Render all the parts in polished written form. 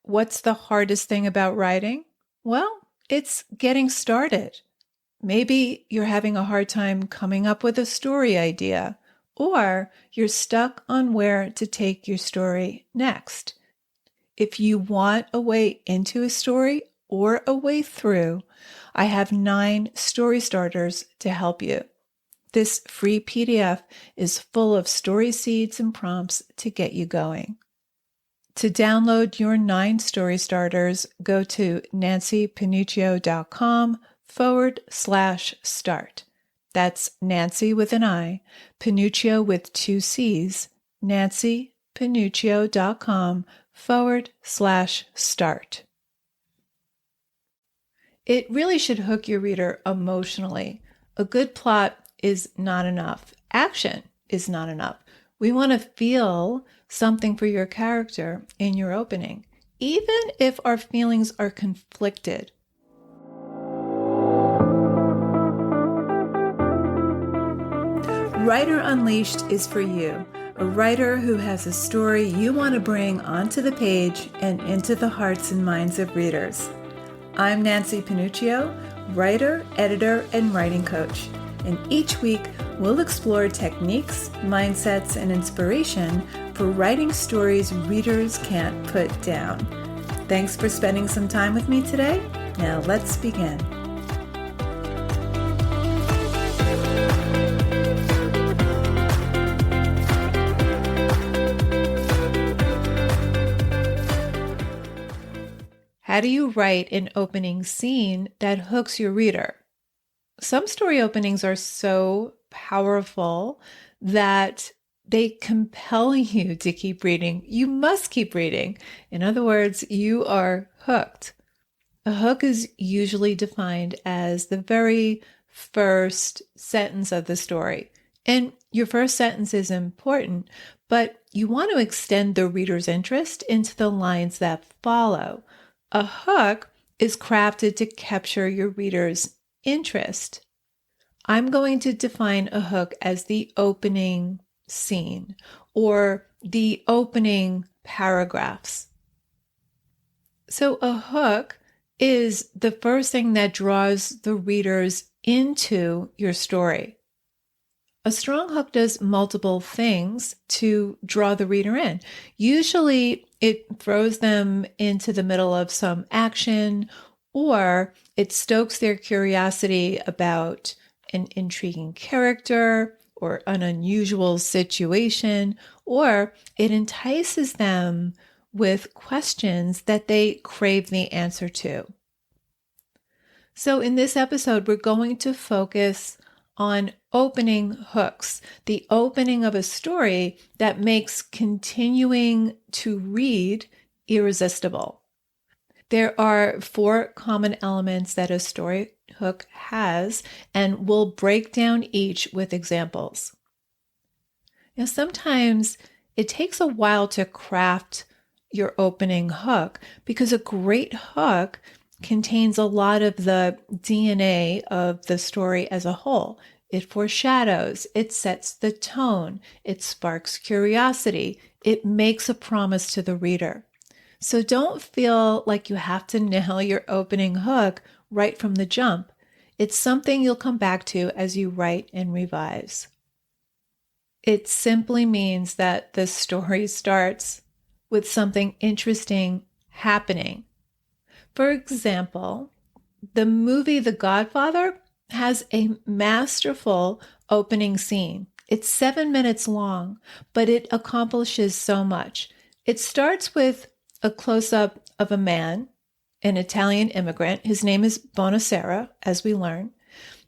What's the hardest thing about writing? Well, it's getting started. Maybe you're having a hard time coming up with a story idea, or you're stuck on where to take your story next. If you want a way into a story or a way through, I have 9 story starters to help you. This free PDF is full of story seeds and prompts to get you going. To download your 9 story starters, go to nancypanuccio.com/start. That's Nancy with an I, Panuccio with 2 C's, nancypanuccio.com/start. It really should hook your reader emotionally. A good plot is not enough. Action is not enough. We want to feel something for your character in your opening, even if our feelings are conflicted. Writer Unleashed is for you, a writer who has a story you want to bring onto the page and into the hearts and minds of readers. I'm Nancy Panuccio, writer, editor, and writing coach. And each week, we'll explore techniques, mindsets, and inspiration for writing stories readers can't put down. Thanks for spending some time with me today. Now let's begin. How do you write an opening scene that hooks your reader? Some story openings are so powerful that they compel you to keep reading. You must keep reading. In other words, you are hooked. A hook is usually defined as the very first sentence of the story. And your first sentence is important, but you want to extend the reader's interest into the lines that follow. A hook is crafted to capture your reader's interest. I'm going to define a hook as the opening scene or the opening paragraphs. So a hook is the first thing that draws the readers into your story. A strong hook does multiple things to draw the reader in. Usually it throws them into the middle of some action, or it stokes their curiosity about an intriguing character or an unusual situation, or it entices them with questions that they crave the answer to. So in this episode, we're going to focus on opening hooks, the opening of a story that makes continuing to read irresistible. There are 4 common elements that a story hook has, and we'll break down each with examples. Now, sometimes it takes a while to craft your opening hook because a great hook contains a lot of the DNA of the story as a whole. It foreshadows, it sets the tone, it sparks curiosity, it makes a promise to the reader. So don't feel like you have to nail your opening hook right from the jump. It's something you'll come back to as you write and revise. It simply means that the story starts with something interesting happening. For example, the movie The Godfather has a masterful opening scene. It's 7 minutes long, but it accomplishes so much. It starts with a close-up of a man, an Italian immigrant. His name is Bonacera, as we learn.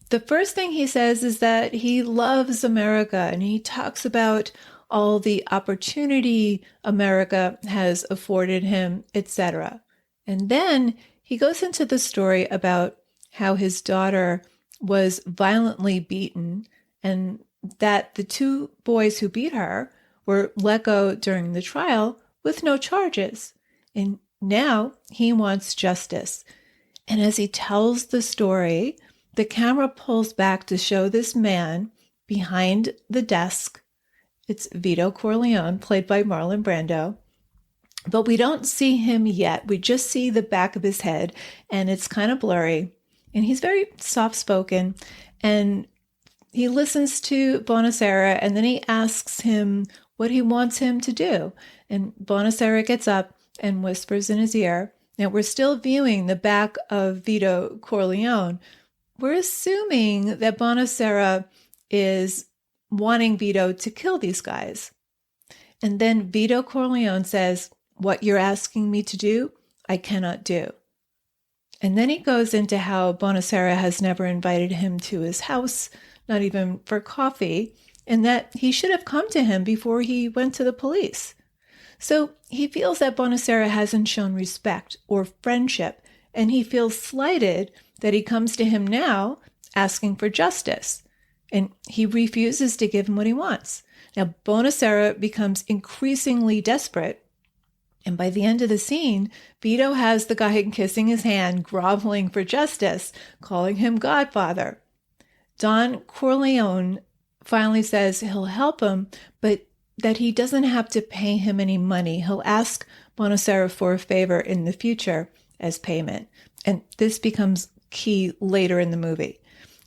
The first thing he says is that he loves America, and he talks about all the opportunity America has afforded him, etc. And then he goes into the story about how his daughter was violently beaten and that the 2 boys who beat her were let go during the trial with no charges. And now he wants justice. And as he tells the story, the camera pulls back to show this man behind the desk. It's Vito Corleone, played by Marlon Brando, But we don't see him yet. We just see the back of his head, and it's kind of blurry. And he's very soft-spoken, and he listens to Bonacera, and then he asks him what he wants him to do. And Bonacera gets up and whispers in his ear. Now, we're still viewing the back of Vito Corleone. We're assuming that Bonacera is wanting Vito to kill these guys. And then Vito Corleone says, "What you're asking me to do, I cannot do." And then he goes into how Bonacera has never invited him to his house, not even for coffee, and that he should have come to him before he went to the police. So he feels that Bonacera hasn't shown respect or friendship, and he feels slighted that he comes to him now asking for justice, and he refuses to give him what he wants. Now, Bonacera becomes increasingly desperate, and by the end of the scene, Vito has the guy kissing his hand, groveling for justice, calling him Godfather. Don Corleone finally says he'll help him, but that he doesn't have to pay him any money. He'll ask Bonacera for a favor in the future as payment. And this becomes key later in the movie.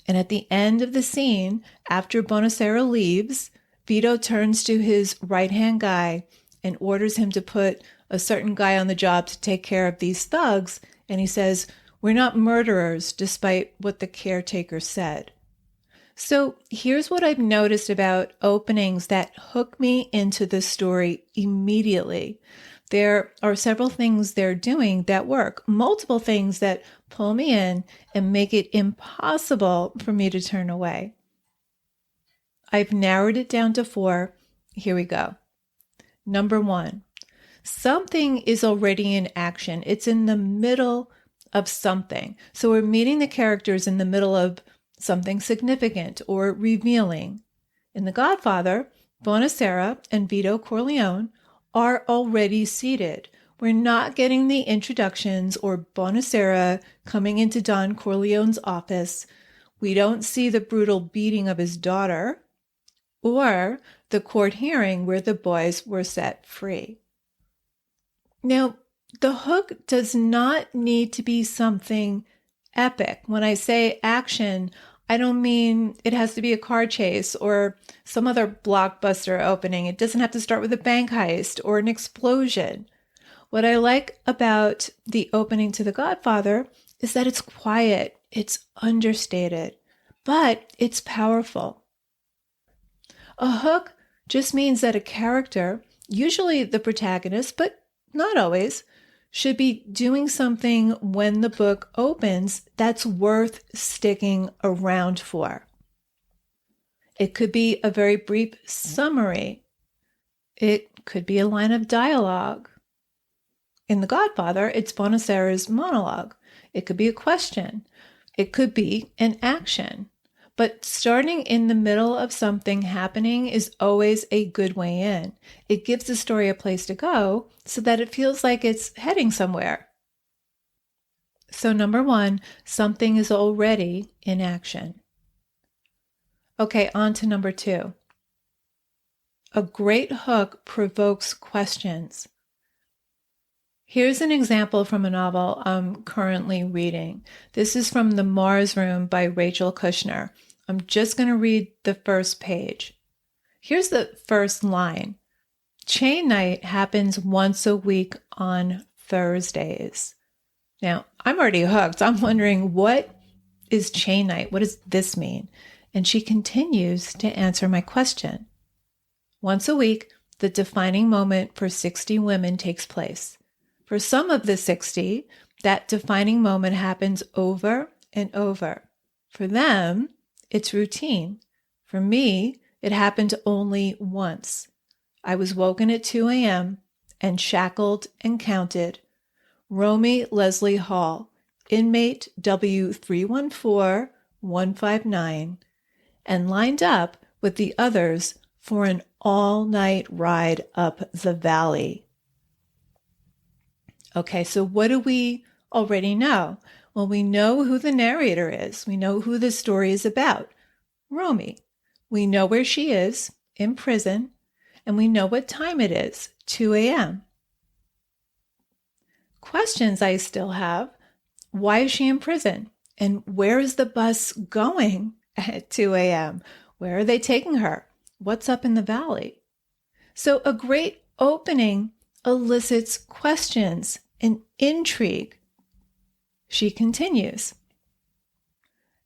And at the end of the scene, after Bonacera leaves, Vito turns to his right-hand guy and orders him to put a certain guy on the job to take care of these thugs. And he says, "We're not murderers," despite what the caretaker said. So here's what I've noticed about openings that hook me into the story immediately. There are several things they're doing that work, multiple things that pull me in and make it impossible for me to turn away. I've narrowed it down to 4. Here we go. Number 1, something is already in action. It's in the middle of something. So we're meeting the characters in the middle of something significant or revealing. In The Godfather, Bonacera and Vito Corleone are already seated. We're not getting the introductions or Bonacera coming into Don Corleone's office. We don't see the brutal beating of his daughter or the court hearing where the boys were set free. Now, the hook does not need to be something epic. When I say action, I don't mean it has to be a car chase or some other blockbuster opening. It doesn't have to start with a bank heist or an explosion. What I like about the opening to The Godfather is that it's quiet, it's understated, but it's powerful. A hook just means that a character, usually the protagonist, but not always, should be doing something when the book opens that's worth sticking around for. It could be a very brief summary. It could be a line of dialogue. In The Godfather, it's Bonacera's monologue. It could be a question. It could be an action. But starting in the middle of something happening is always a good way in. It gives the story a place to go so that it feels like it's heading somewhere. So number 1, something is already in action. Okay, on to number 2. A great hook provokes questions. Here's an example from a novel I'm currently reading. This is from The Mars Room by Rachel Kushner. I'm just going to read the first page. Here's the first line. Chain night happens once a week on Thursdays. Now, I'm already hooked. I'm wondering, what is chain night? What does this mean? And she continues to answer my question. Once a week, the defining moment for 60 women takes place. For some of the 60, that defining moment happens over and over. For them, it's routine. For me, it happened only once. I was woken at 2 a.m. and shackled and counted. Romy Leslie Hall, inmate W314159, and lined up with the others for an all-night ride up the valley. Okay, so what do we already know? Well, we know who the narrator is. We know who the story is about. Romy. We know where she is, in prison, and we know what time it is, 2 a.m. questions I still have. Why is she in prison? And where is the bus going at 2 a.m.? Where are they taking her? What's up in the valley? So a great opening elicits questions and intrigue. She continues.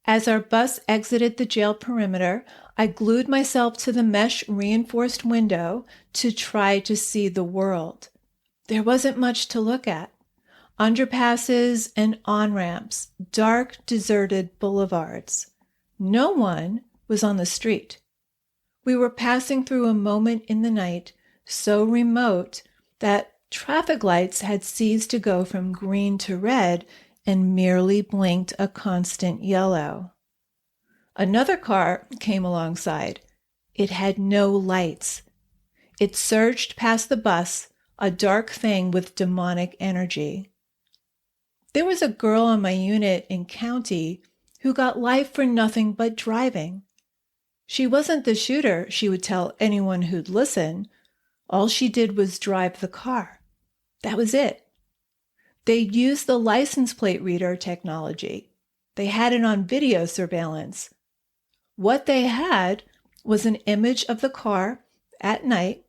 As our bus exited the jail perimeter, I glued myself to the mesh-reinforced window to try to see the world. There wasn't much to look at. Underpasses and on-ramps, dark, deserted boulevards. No one was on the street. We were passing through a moment in the night so remote that traffic lights had ceased to go from green to red and merely blinked a constant yellow. Another car came alongside. It had no lights. It surged past the bus, a dark thing with demonic energy. There was a girl on my unit in county who got life for nothing but driving. She wasn't the shooter, she would tell anyone who'd listen. All she did was drive the car. That was it. They used the license plate reader technology. They had it on video surveillance. What they had was an image of the car at night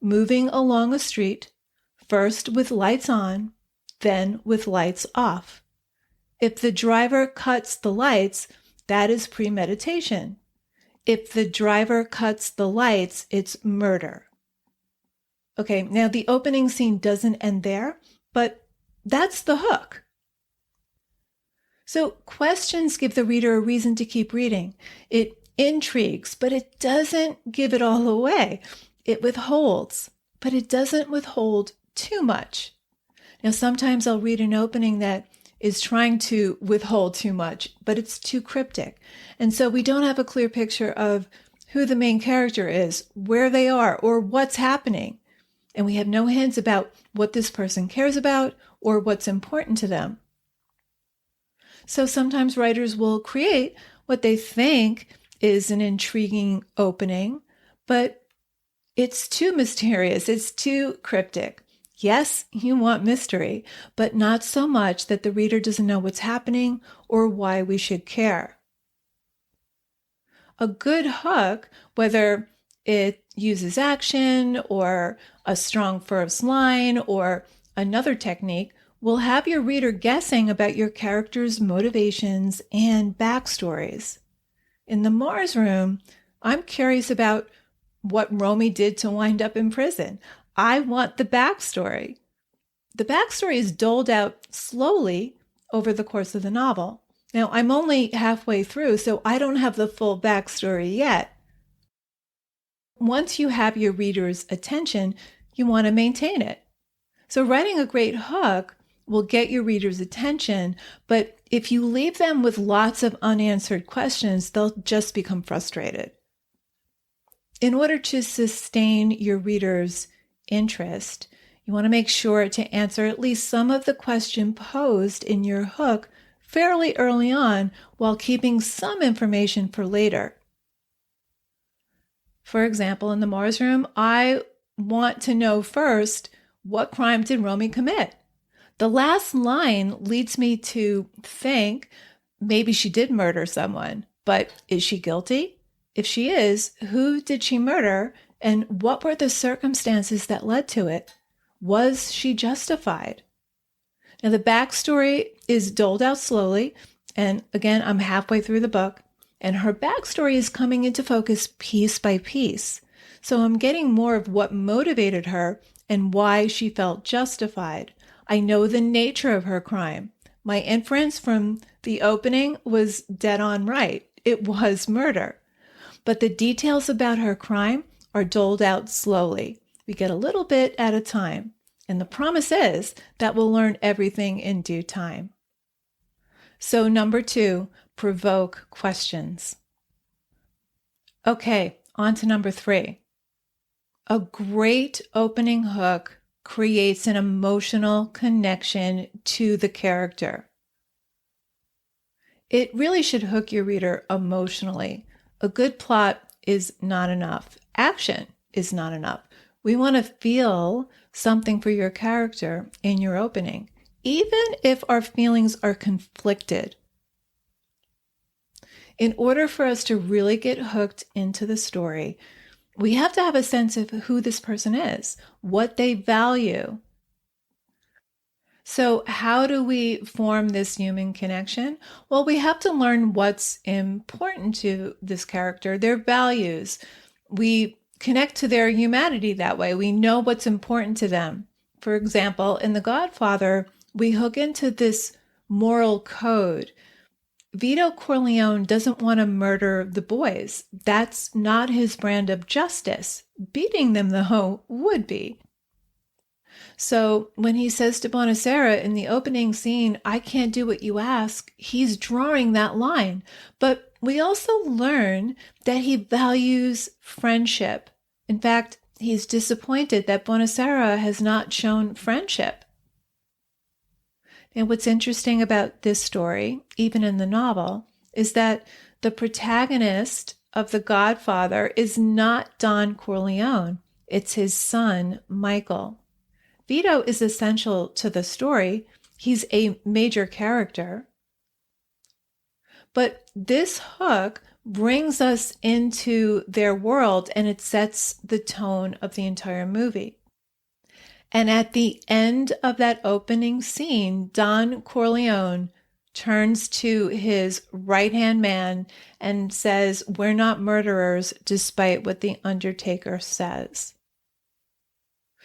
moving along a street, first with lights on, then with lights off. If the driver cuts the lights, that is premeditation. If the driver cuts the lights, it's murder. Okay, now the opening scene doesn't end there, but that's the hook. So questions give the reader a reason to keep reading. It intrigues, but it doesn't give it all away. It withholds, but it doesn't withhold too much. Now, sometimes I'll read an opening that is trying to withhold too much, but it's too cryptic. And so we don't have a clear picture of who the main character is, where they are, or what's happening. And we have no hints about what this person cares about or what's important to them. So sometimes writers will create what they think is an intriguing opening, but it's too mysterious, it's too cryptic. Yes, you want mystery, but not so much that the reader doesn't know what's happening or why we should care. A good hook, whether it uses action or a strong first line or another technique, will have your reader guessing about your character's motivations and backstories. In the Mars Room, I'm curious about what Romy did to wind up in prison. I want the backstory. The backstory is doled out slowly over the course of the novel. Now, I'm only halfway through, so I don't have the full backstory yet. Once you have your reader's attention, you want to maintain it. So writing a great hook will get your reader's attention, but if you leave them with lots of unanswered questions, they'll just become frustrated. In order to sustain your reader's interest, you want to make sure to answer at least some of the question posed in your hook fairly early on while keeping some information for later. For example, in the Mars Room, I want to know first, what crime did Romy commit? The last line leads me to think maybe she did murder someone, but is she guilty? If she is, who did she murder? And what were the circumstances that led to it? Was she justified? Now, the backstory is doled out slowly. And again, I'm halfway through the book. And her backstory is coming into focus piece by piece. So I'm getting more of what motivated her and why she felt justified. I know the nature of her crime. My inference from the opening was dead on right. It was murder. But the details about her crime are doled out slowly. We get a little bit at a time. And the promise is that we'll learn everything in due time. So number 2, provoke questions. Okay, on to number 3. A great opening hook creates an emotional connection to the character. It really should hook your reader emotionally. A good plot is not enough. Action is not enough. We want to feel something for your character in your opening. even if our feelings are conflicted, in order for us to really get hooked into the story, we have to have a sense of who this person is, what they value. So how do we form this human connection? Well, we have to learn what's important to this character, their values. We connect to their humanity that way. We know what's important to them. For example, in The Godfather, we hook into this moral code. Vito Corleone doesn't want to murder the boys. That's not his brand of justice. Beating them, though, would be. So when he says to Bonacera in the opening scene, I can't do what you ask, he's drawing that line. But we also learn that he values friendship. In fact, he's disappointed that Bonacera has not shown friendship. And what's interesting about this story, even in the novel, is that the protagonist of The Godfather is not Don Corleone. It's his son, Michael. Vito is essential to the story. He's a major character. But this hook brings us into their world, and it sets the tone of the entire movie. And at the end of that opening scene, Don Corleone turns to his right-hand man and says, "We're not murderers," despite what the Undertaker says.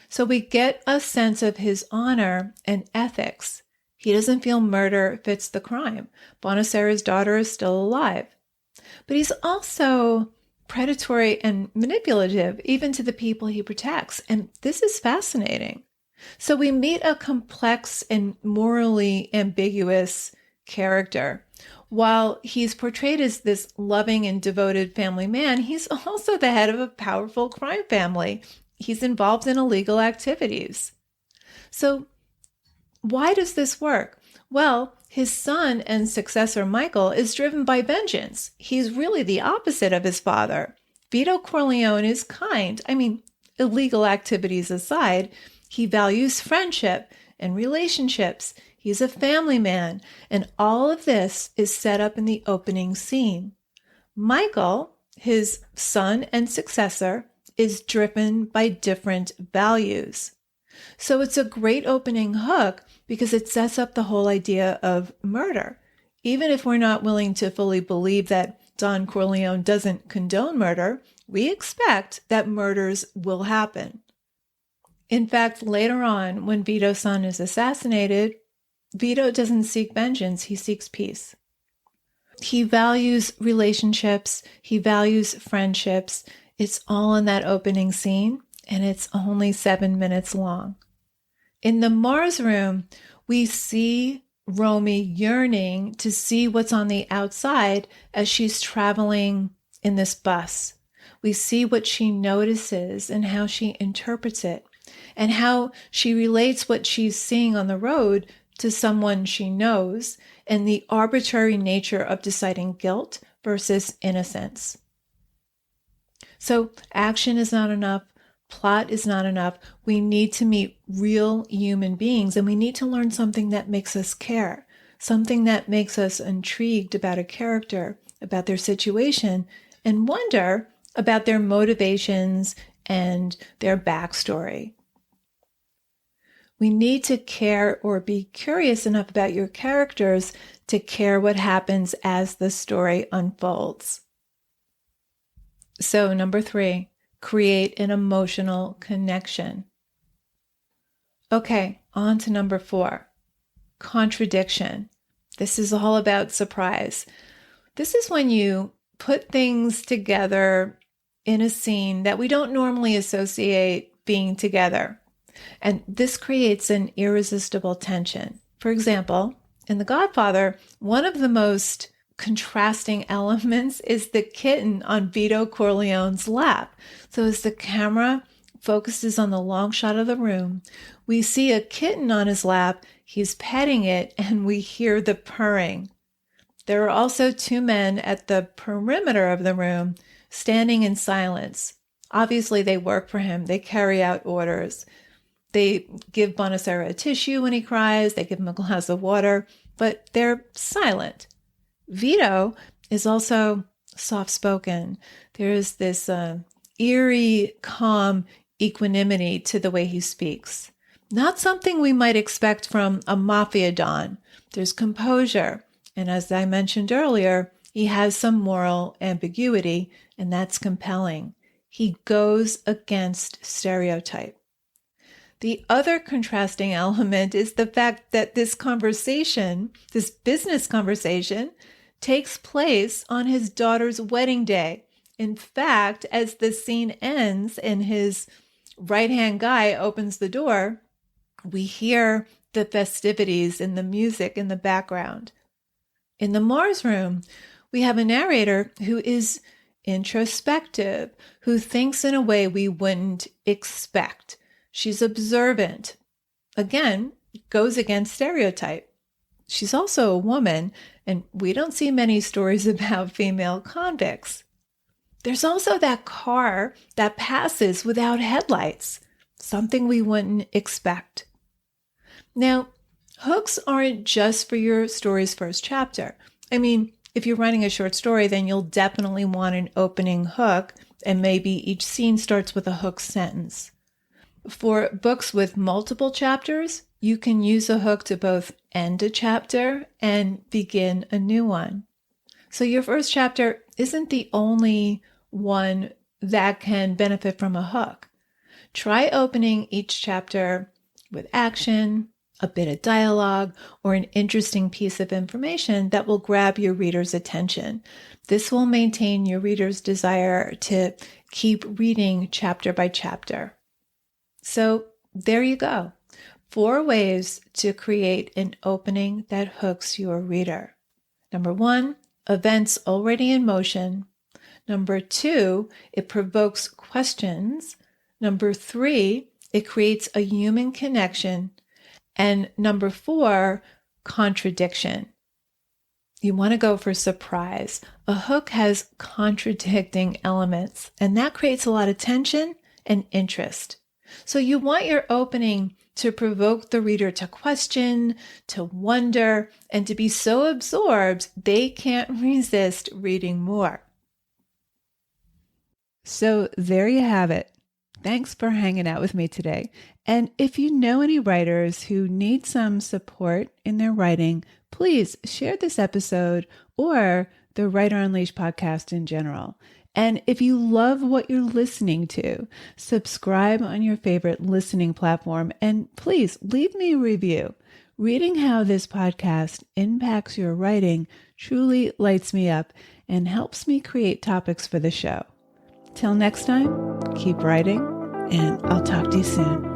So we get a sense of his honor and ethics. He doesn't feel murder fits the crime. Bonacera's daughter is still alive. But he's also predatory and manipulative, even to the people he protects. And this is fascinating. So we meet a complex and morally ambiguous character. While he's portrayed as this loving and devoted family man, he's also the head of a powerful crime family. He's involved in illegal activities. So why does this work? Well, his son and successor, Michael, is driven by vengeance. He's really the opposite of his father. Vito Corleone is kind. Illegal activities aside, he values friendship and relationships. He's a family man. And all of this is set up in the opening scene. Michael, his son and successor, is driven by different values. So it's a great opening hook because it sets up the whole idea of murder. Even if we're not willing to fully believe that Don Corleone doesn't condone murder, we expect that murders will happen. In fact, later on, when Vito's son is assassinated, Vito doesn't seek vengeance, he seeks peace. He values relationships, he values friendships. It's all in that opening scene, and it's only 7 minutes long. In the Mars room, we see Romy yearning to see what's on the outside as she's traveling in this bus. We see what she notices and how she interprets it, and how she relates what she's seeing on the road to someone she knows, and the arbitrary nature of deciding guilt versus innocence. So action is not enough. Plot is not enough. We need to meet real human beings, and we need to learn something that makes us care, something that makes us intrigued about a character, about their situation, and wonder about their motivations and their backstory. We need to care or be curious enough about your characters to care what happens as the story unfolds. So, number 3, create an emotional connection. Okay, on to number 4, contradiction. This is all about surprise. This is when you put things together in a scene that we don't normally associate being together. And this creates an irresistible tension. For example, in The Godfather, one of the most contrasting elements is the kitten on Vito Corleone's lap. So as the camera focuses on the long shot of the room, we see a kitten on his lap, he's petting it, and we hear the purring. There are also 2 men at the perimeter of the room standing in silence. Obviously, they work for him. They carry out orders. They give Bonacera a tissue when he cries. They give him a glass of water, but they're silent. Vito is also soft-spoken. There is this eerie, calm equanimity to the way he speaks. Not something we might expect from a mafia don. There's composure. And as I mentioned earlier, he has some moral ambiguity, and that's compelling. He goes against stereotype. The other contrasting element is the fact that this conversation, this business conversation, takes place on his daughter's wedding day. In fact, as the scene ends and his right-hand guy opens the door, we hear the festivities and the music in the background. In the Mars room, we have a narrator who is introspective, who thinks in a way we wouldn't expect. She's observant. Again, goes against stereotype. She's also a woman, and we don't see many stories about female convicts. There's also that car that passes without headlights, something we wouldn't expect. Now, hooks aren't just for your story's first chapter. I mean, if you're writing a short story, then you'll definitely want an opening hook, and maybe each scene starts with a hook sentence. For books with multiple chapters, you can use a hook to both end a chapter and begin a new one. So your first chapter isn't the only one that can benefit from a hook. Try opening each chapter with action, a bit of dialogue, or an interesting piece of information that will grab your reader's attention. This will maintain your reader's desire to keep reading chapter by chapter. So there you go. 4 ways to create an opening that hooks your reader. Number 1, events already in motion. Number 2, it provokes questions. Number 3, it creates a human connection. And number 4, contradiction. You want to go for surprise. A hook has contradicting elements, and that creates a lot of tension and interest. So you want your opening to provoke the reader to question, to wonder, and to be so absorbed they can't resist reading more. So there you have it. Thanks for hanging out with me today. And if you know any writers who need some support in their writing, please share this episode or the Writer Unleashed podcast in general. And if you love what you're listening to, subscribe on your favorite listening platform and please leave me a review. Reading how this podcast impacts your writing truly lights me up and helps me create topics for the show. Till next time, keep writing, and I'll talk to you soon.